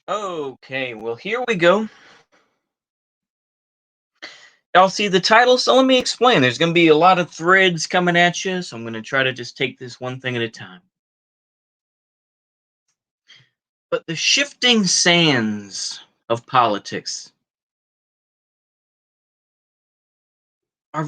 Okay, well, here we go. Y'all see the title? So let me explain. There's going to be a lot of threads coming at you, so I'm going to try to just take this one thing at a time. But the shifting sands of politics are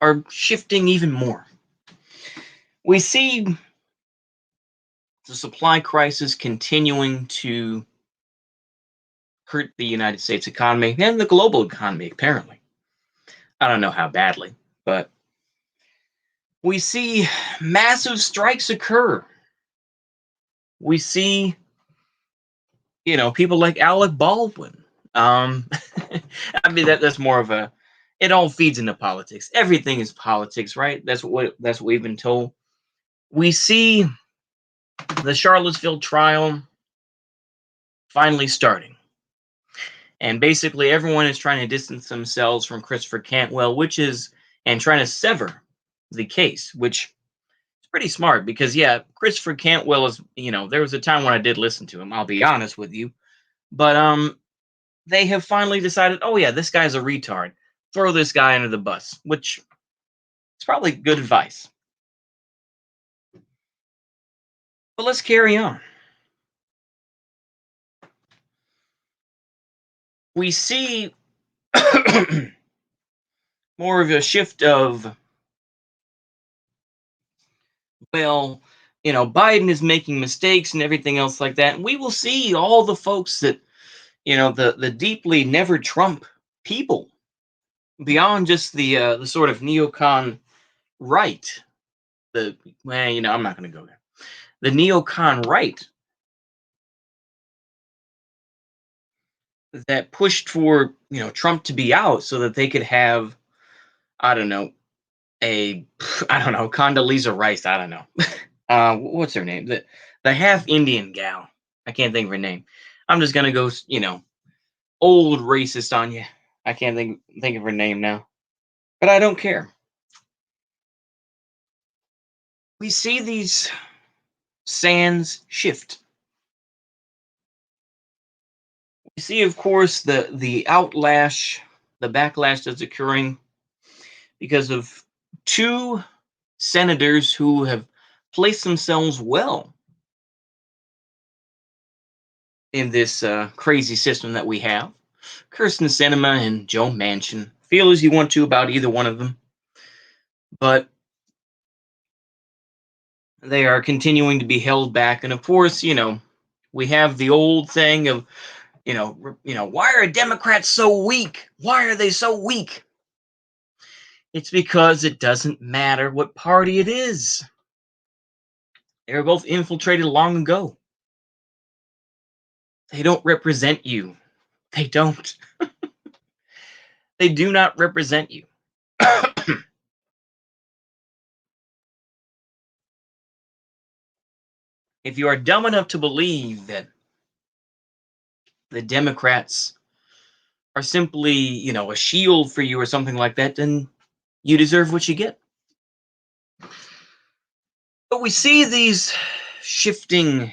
are shifting even more. We see the supply crisis continuing to hurt the United States economy and the global economy, apparently. I don't know how badly, but we see massive strikes occur. We see people like Alec Baldwin. Um, I mean that's more of a. It all feeds into politics. Everything is politics, right? That's what we've been told. We see the Charlottesville trial finally starting, and basically everyone is trying to distance themselves from Christopher Cantwell, which is and trying to sever the case, which is pretty smart because yeah, Christopher Cantwell is there was a time when I did listen to him. I'll be honest with you, but they have finally decided, oh yeah, this guy's a retard. Throw this guy under the bus, which is probably good advice. But let's carry on. We see more of a shift of, well, Biden is making mistakes and everything else like that. And we will see all the folks that, the deeply never Trump people beyond just the sort of neocon right. I'm not going to go there. The neocon right that pushed for Trump to be out so that they could have I don't know a I don't know Condoleezza Rice. I don't know what's her name, the half Indian gal. I can't think of her name. I'm just gonna go old racist on you. I can't think of her name now, but I don't care. We see these sands shift. We see, of course, the backlash that's occurring because of two senators who have placed themselves well in this crazy system that we have. Kirsten Sinema and Joe Manchin. Feel as you want to about either one of them, but they are continuing to be held back. And of course, we have the old thing of, why are Democrats so weak? Why are they so weak? It's because it doesn't matter what party it is. They were both infiltrated long ago. They don't represent you. They don't. They do not represent you. If you are dumb enough to believe that the Democrats are simply, a shield for you or something like that, then you deserve what you get. But we see these shifting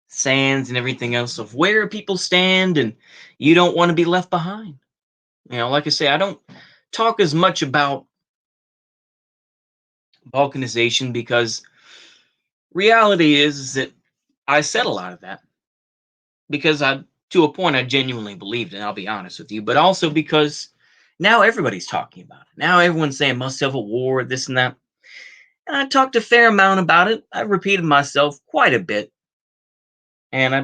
sands and everything else of where people stand, and you don't want to be left behind. Like I say, I don't talk as much about balkanization because reality is that I said a lot of that because to a point, I genuinely believed it. I'll be honest with you, but also because now everybody's talking about it. Now everyone's saying must have a war, this and that. And I talked a fair amount about it. I repeated myself quite a bit, and I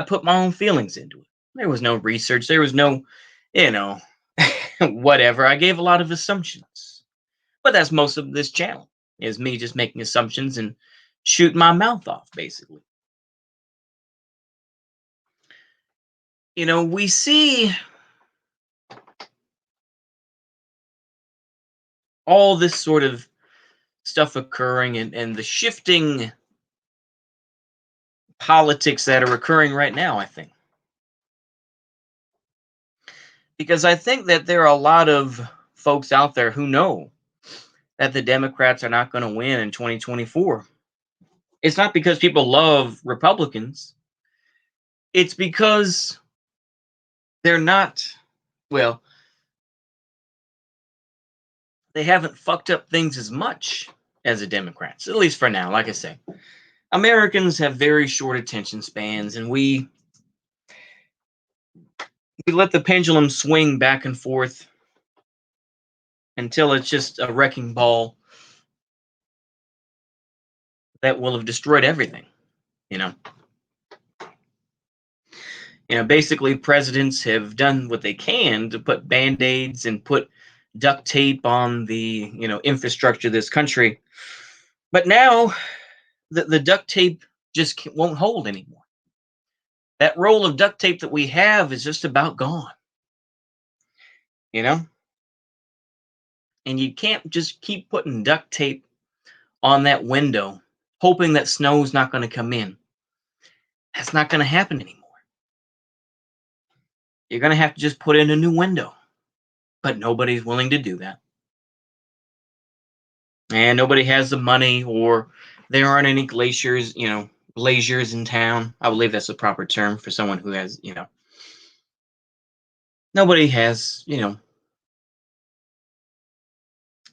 put my own feelings into it. There was no research. There was no, you know, whatever. I gave a lot of assumptions, but that's most of this channel is me just making assumptions and shooting my mouth off, basically. We see all this sort of stuff occurring and the shifting politics that are occurring right now, I think. Because I think that there are a lot of folks out there who know that the Democrats are not going to win in 2024. It's not because people love Republicans. It's because they're not, well, they haven't fucked up things as much as the Democrats, at least for now. Like I say, Americans have very short attention spans, and we let the pendulum swing back and forth until it's just a wrecking ball that will have destroyed everything. You know, basically, presidents have done what they can to put band-aids and put duct tape on the infrastructure of this country, but now the duct tape just won't hold anymore. That roll of duct tape that we have is just about gone. You know, and you can't just keep putting duct tape on that window, hoping that snow's not going to come in. That's not going to happen anymore. You're going to have to just put in a new window. But nobody's willing to do that. And nobody has the money, or there aren't any glaciers in town. I believe that's the proper term for someone who has, nobody has,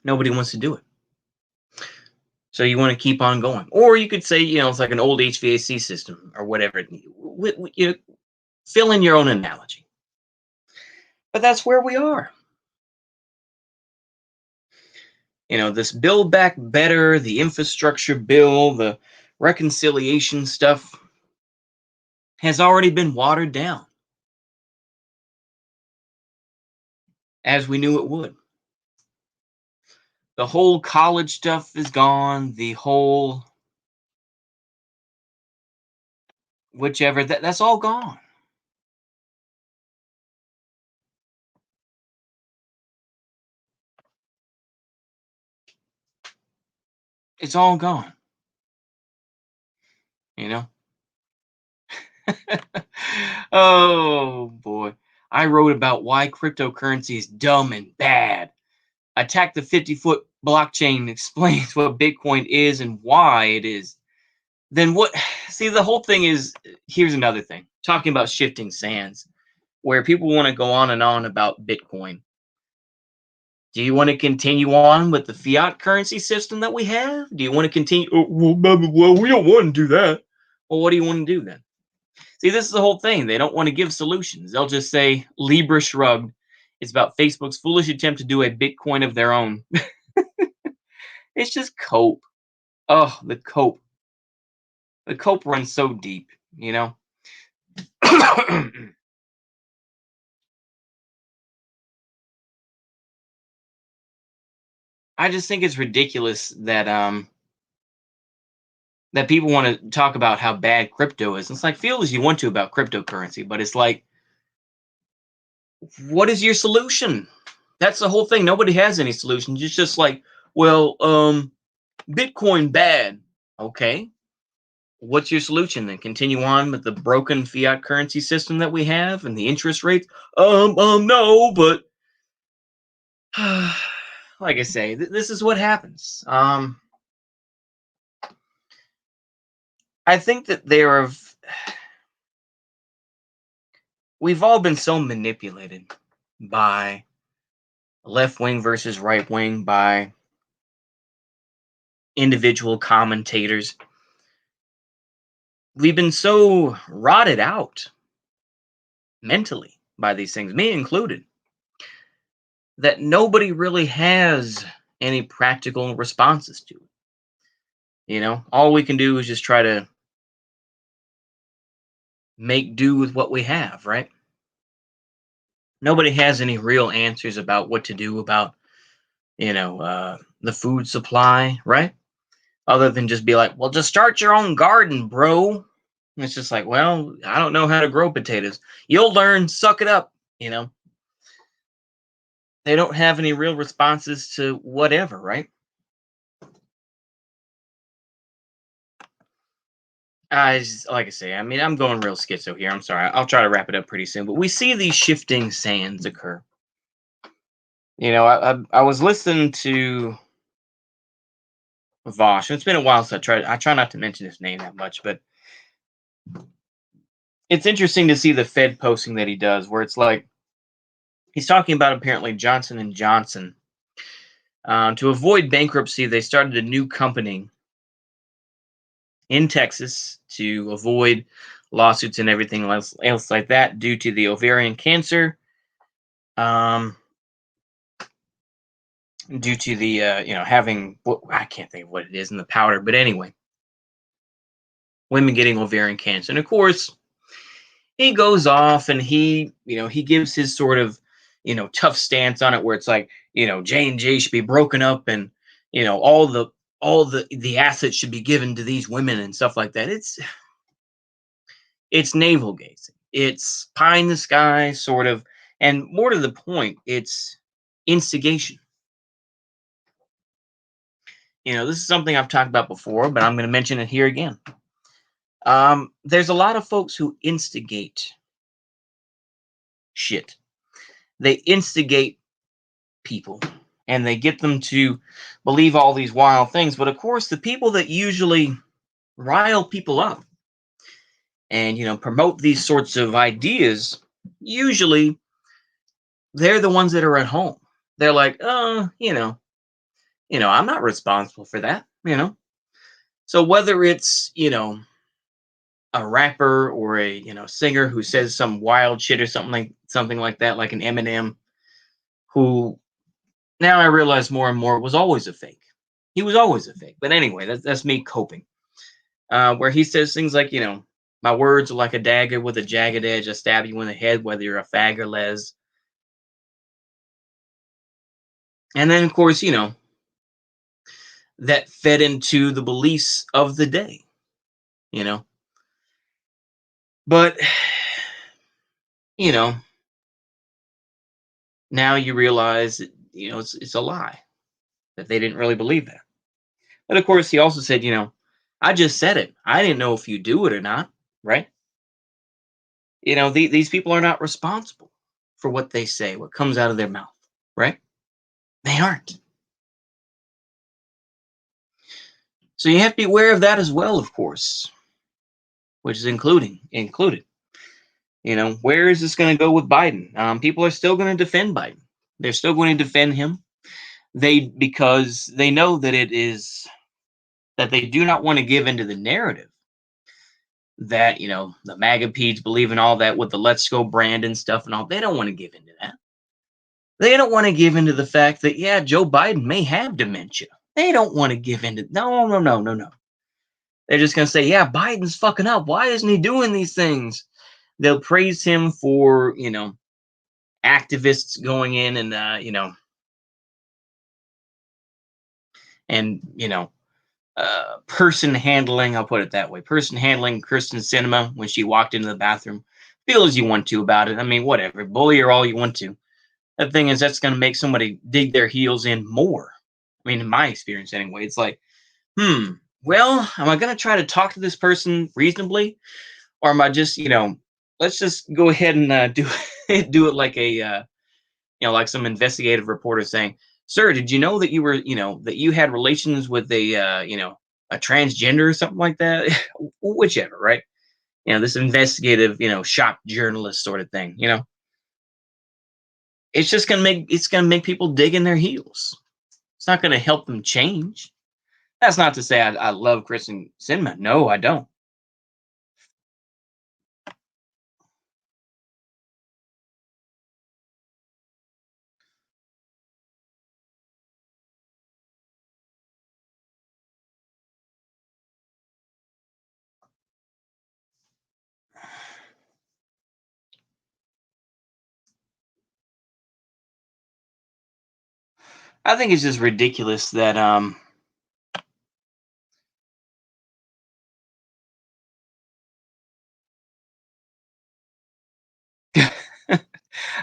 nobody wants to do it. So you want to keep on going. Or you could say, it's like an old HVAC system or whatever. Fill in your own analogy. But that's where we are. This Build Back Better, the infrastructure bill, the reconciliation stuff has already been watered down, as we knew it would. The whole college stuff is gone. The whole whichever, that's all gone. It's all gone. You know? Oh boy. I wrote about why cryptocurrency is dumb and bad. Attack the 50-foot blockchain explains what Bitcoin is and why it is. Then what? See, the whole thing is, here's another thing. Talking about shifting sands, where people want to go on and on about Bitcoin. Do you want to continue on with the fiat currency system that we have? Do you want to continue? Oh, well, we don't want to do that. Well, what do you want to do then? See, this is the whole thing. They don't want to give solutions. They'll just say, Libra shrugged. It's about Facebook's foolish attempt to do a Bitcoin of their own. It's just cope. Oh, the cope. The cope runs so deep, I just think it's ridiculous that people want to talk about how bad crypto is. It's like, feel as you want to about cryptocurrency, but it's like, what is your solution? That's the whole thing. Nobody has any solutions. It's just like, well, Bitcoin bad. Okay. What's your solution then? Continue on with the broken fiat currency system that we have and the interest rates? No, but like I say, this is what happens. I think that we've all been so manipulated by left wing versus right wing, by individual commentators. We've been so rotted out mentally by these things, me included, that nobody really has any practical responses to it. All we can do is just try to make do with what we have, right? Nobody has any real answers about what to do about, the food supply, right? Other than just be like, well, just start your own garden, bro. And it's just like, well, I don't know how to grow potatoes. You'll learn, suck it up, They don't have any real responses to whatever, right? Like I say, I mean, I'm going real schizo here. I'm sorry. I'll try to wrap it up pretty soon. But we see these shifting sands occur. I was listening to Vosh. It's been a while since I try not to mention his name that much, but it's interesting to see the Fed posting that he does, where it's like he's talking about apparently Johnson and Johnson. To avoid bankruptcy, they started a new company in Texas to avoid lawsuits and everything else like that due to the ovarian cancer. Um, due to the having I can't think of what it is in the powder, but anyway, women getting ovarian cancer, and of course he goes off and he gives his sort of tough stance on it, where it's like J&J should be broken up, and all the assets should be given to these women and stuff like that. It's navel gazing. It's pie in the sky sort of, and more to the point, it's instigation. This is something I've talked about before, but I'm going to mention it here again. There's a lot of folks who instigate shit. They instigate people and they get them to believe all these wild things. But of course, the people that usually rile people up and promote these sorts of ideas, usually they're the ones that are at home. They're like, oh, I'm not responsible for that. So whether it's a rapper or a singer who says some wild shit or something like that, like an Eminem, who now I realize more and more was always a fake. He was always a fake. But anyway, that's me coping. Where he says things like, my words are like a dagger with a jagged edge. I stab you in the head, whether you're a fag or les. And then, of course, that fed into the beliefs of the day, you know. But, you know, now you realize that, it's a lie, that they didn't really believe that. But of course, he also said, I just said it. I didn't know if you do it or not, right? These people are not responsible for what they say, what comes out of their mouth, right? They aren't. So you have to be aware of that as well, of course, which is included. Where is this going to go with Biden? People are still going to defend Biden. They're still going to defend him. Because they know that it is that they do not want to give into the narrative that the MAGA peds believe in all that with the Let's Go brand and stuff and all. They don't want to give into that. They don't want to give into the fact that Joe Biden may have dementia. They don't want to give into no. They're just gonna say Biden's fucking up. Why isn't he doing these things? They'll praise him for activists going in and and person handling. I'll put it that way. Person handling Kristen Cinema when she walked into the bathroom. Feel as you want to about it. I mean, whatever. Bully her all you want to. The thing is, that's going to make somebody dig their heels in more. I mean, in my experience anyway, it's like, well, am I going to try to talk to this person reasonably, or am I just, let's just go ahead and do it like like some investigative reporter saying, "Sir, did you know that you were, that you had relations with a transgender or something like that?" Whichever, right? This investigative, shock journalist sort of thing. It's gonna make people dig in their heels. It's not gonna help them change. That's not to say I love Kristen Cinema. No, I don't. I think it's just ridiculous that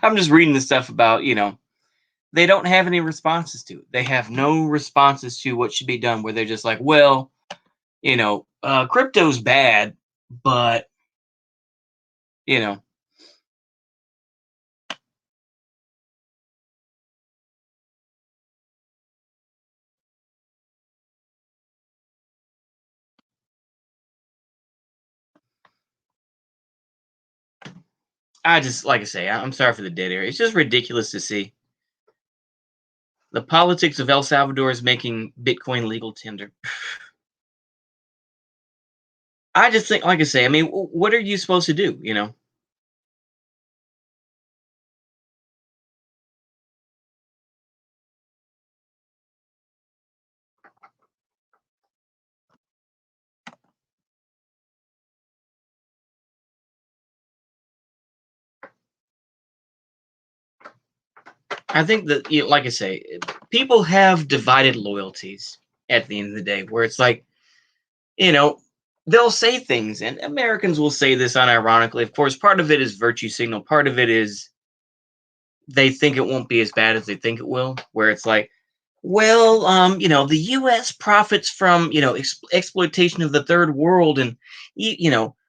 I'm just reading the stuff about they don't have any responses to it. They have no responses to what should be done. Where they're just like, well, crypto's bad, but you know, I just like I say, I'm sorry for the dead air. It's just ridiculous to see the politics of El Salvador is making Bitcoin legal tender. I just think, like I say, I mean, what are you supposed to do? I think that, like I say, people have divided loyalties at the end of the day, where it's like, you know, they'll say things, and Americans will say this unironically. Of course, part of it is virtue signal, part of it is they think it won't be as bad as they think it will, where it's like, well, the U.S. profits from, exploitation of the third world, and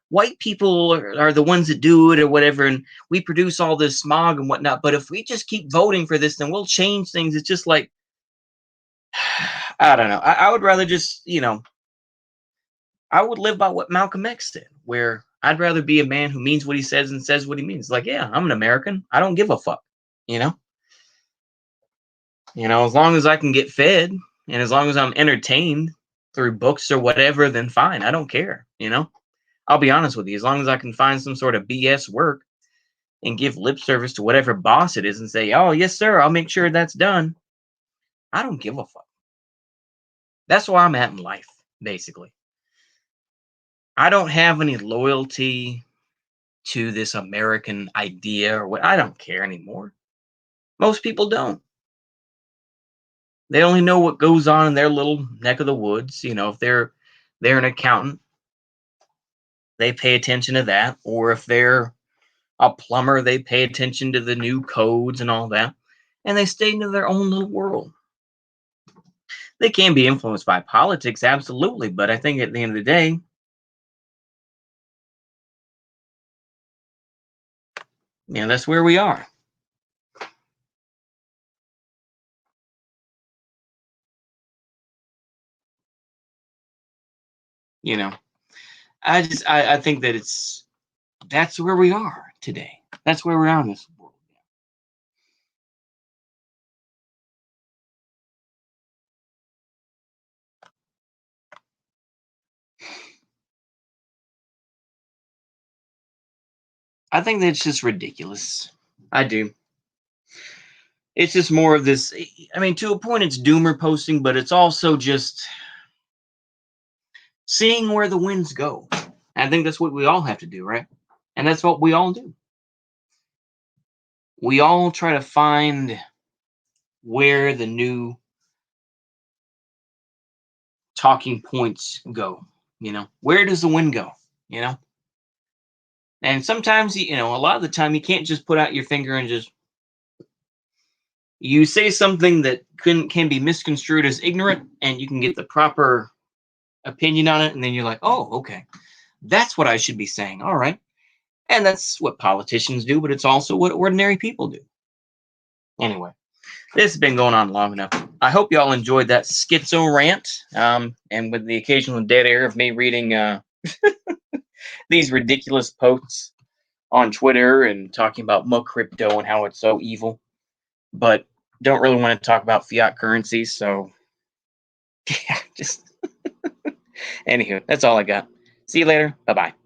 white people are the ones that do it or whatever, and we produce all this smog and whatnot. But if we just keep voting for this, then we'll change things. It's just like, I don't know. I would rather just, I would live by what Malcolm X said, where I'd rather be a man who means what he says and says what he means. Like, yeah, I'm an American. I don't give a fuck. You know, as long as I can get fed and as long as I'm entertained through books or whatever, then fine. I don't care. I'll be honest with you. As long as I can find some sort of BS work and give lip service to whatever boss it is and say, oh, yes, sir, I'll make sure that's done. I don't give a fuck. That's where I'm at in life, basically. I don't have any loyalty to this American idea or what. I don't care anymore. Most people don't. They only know what goes on in their little neck of the woods. If they're an accountant, they pay attention to that. Or if they're a plumber, they pay attention to the new codes and all that. And they stay into their own little world. They can be influenced by politics, absolutely. But I think at the end of the day, that's where we are. You know, I think that that's where we are today. That's where we are in this world. I think that it's just ridiculous. I do. It's just more of this. I mean, to a point, it's doomer posting, but it's also just seeing where the winds go. I think that's what we all have to do, right? And that's what we all do. We all try to find where the new talking points go. Where does the wind go? You know, and sometimes, a lot of the time, you can't just put out your finger and just you say something that can be misconstrued as ignorant, and you can get the proper opinion on it, and then you're like, oh, okay, that's what I should be saying. All right. And that's what politicians do, but it's also what ordinary people do. Anyway, this has been going on long enough. I hope y'all enjoyed that schizo rant, and with the occasional dead air of me reading these ridiculous posts on Twitter and talking about muck crypto and how it's so evil, but don't really want to talk about fiat currencies. So, yeah, just anywho, that's all I got. See you later. Bye bye.